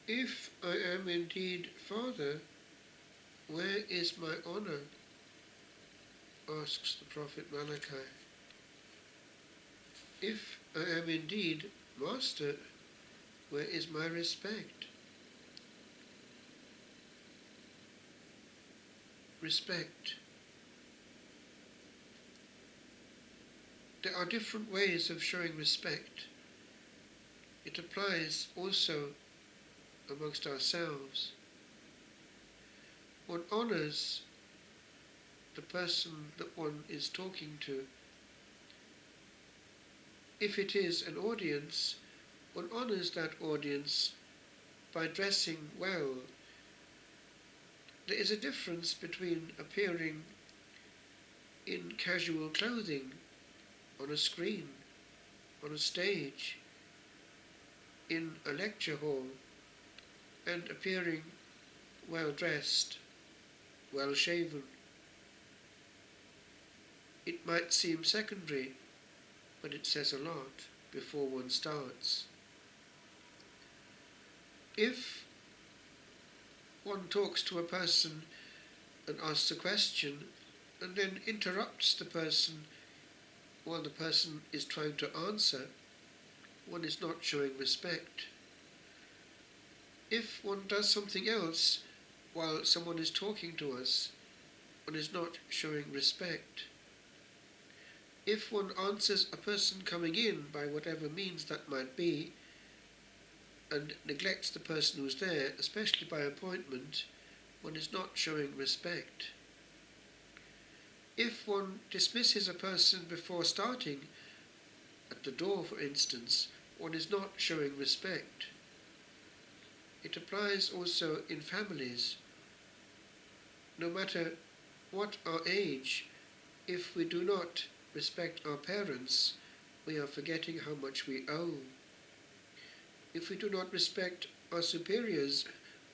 If I am indeed Father, where is my honour? Asks the prophet Malachi. If I am indeed Master, where is my respect? Respect. There are different ways of showing respect. It applies also amongst ourselves. One honours the person that one is talking to. If it is an audience, one honours that audience by dressing well. There is a difference between appearing in casual clothing on a screen, on a stage, in a lecture hall, and appearing well dressed, well shaven. It might seem secondary, but it says a lot before one starts. If one talks to a person and asks a question and then interrupts the person while the person is trying to answer, one is not showing respect. If one does something else while someone is talking to us, one is not showing respect. If one answers a person coming in by whatever means that might be, and neglects the person who's there, especially by appointment, one is not showing respect. If one dismisses a person before starting, at the door for instance, one is not showing respect. It applies also in families. No matter what our age, if we do not respect our parents, we are forgetting how much we owe. If we do not respect our superiors,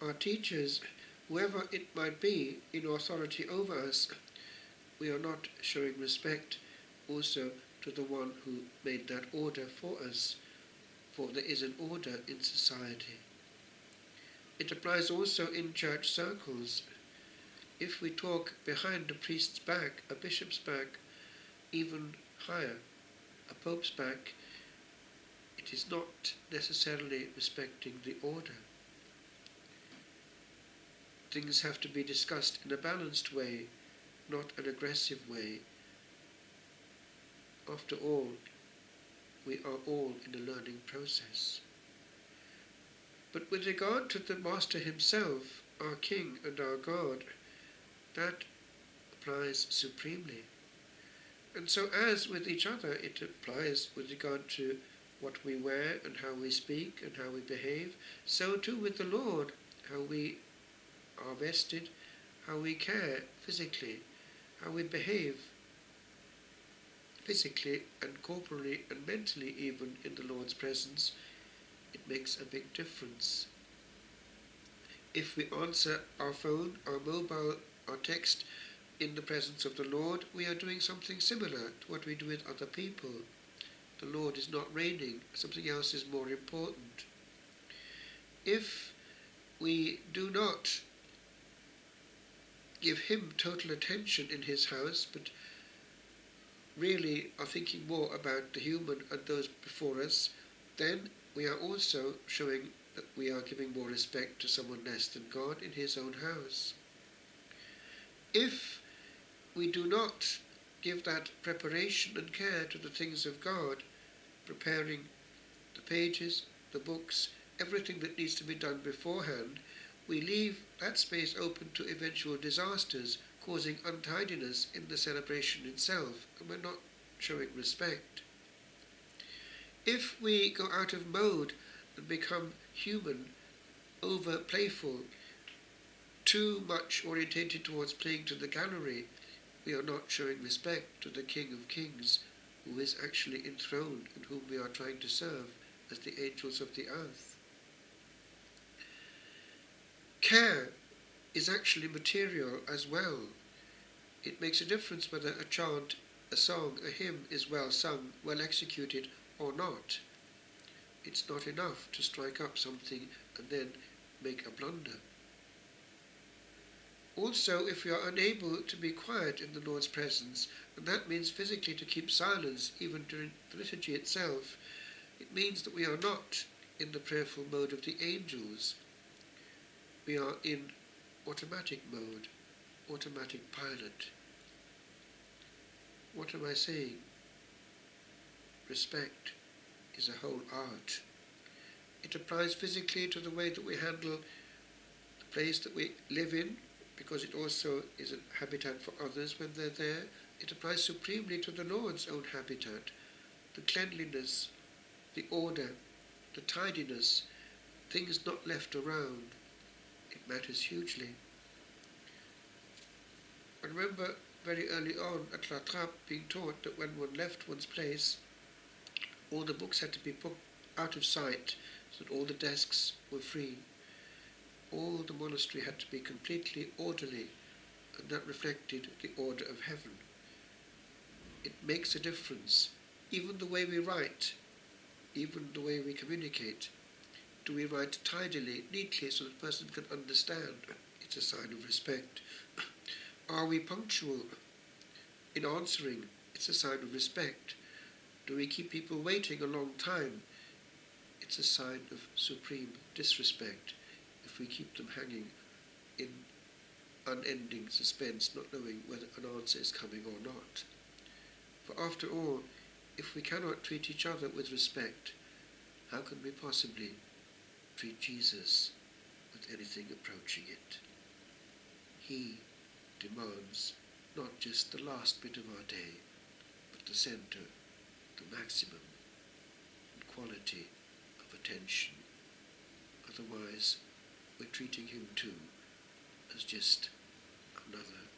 our teachers, whoever it might be in authority over us, we are not showing respect also to the one who made that order for us, for there is an order in society. It applies also in church circles. If we talk behind a priest's back, a bishop's back, even higher, a pope's back, it is not necessarily respecting the order. Things have to be discussed in a balanced way, not an aggressive way. After all, we are all in a learning process. But with regard to the Master himself, our King and our God, that applies supremely. And so as with each other, it applies with regard to what we wear and how we speak and how we behave, so too with the Lord, how we are vested, how we care physically, how we behave physically and corporally and mentally even in the Lord's presence. It makes a big difference. If we answer our phone, our mobile, our text in the presence of the Lord, we are doing something similar to what we do with other people. The Lord is not reigning, something else is more important. If we do not give him total attention in his house, but really are thinking more about the human and those before us, then we are also showing that we are giving more respect to someone less than God in his own house. If we do not give that preparation and care to the things of God, preparing the pages, the books, everything that needs to be done beforehand, we leave that space open to eventual disasters, causing untidiness in the celebration itself, and we're not showing respect. If we go out of mode and become human, over playful, too much orientated towards playing to the gallery, we are not showing respect to the King of Kings, who is actually enthroned and whom we are trying to serve as the angels of the earth. Care is actually material as well. It makes a difference whether a chant, a song, a hymn is well sung, well executed or not. It's not enough to strike up something and then make a blunder. Also, if we are unable to be quiet in the Lord's presence, and that means physically to keep silence even during the liturgy itself, it means that we are not in the prayerful mode of the angels. We are in automatic mode, automatic pilot. What am I saying? Respect is a whole art. It applies physically to the way that we handle the place that we live in, because it also is a habitat for others when they're there. It applies supremely to the Lord's own habitat, the cleanliness, the order, the tidiness, things not left around. It matters hugely. I remember very early on at La Trappe being taught that when one left one's place, all the books had to be put out of sight so that all the desks were free. All the monastery had to be completely orderly, and that reflected the order of heaven. It makes a difference. Even the way we write, even the way we communicate. Do we write tidily, neatly, so the person can understand? It's a sign of respect. Are we punctual in answering? It's a sign of respect. Do we keep people waiting a long time? It's a sign of supreme disrespect if we keep them hanging in unending suspense, not knowing whether an answer is coming or not. For after all, if we cannot treat each other with respect, how can we possibly treat Jesus with anything approaching it? He demands not just the last bit of our day, but the centre, the maximum and quality of attention. Otherwise, we're treating him too as just another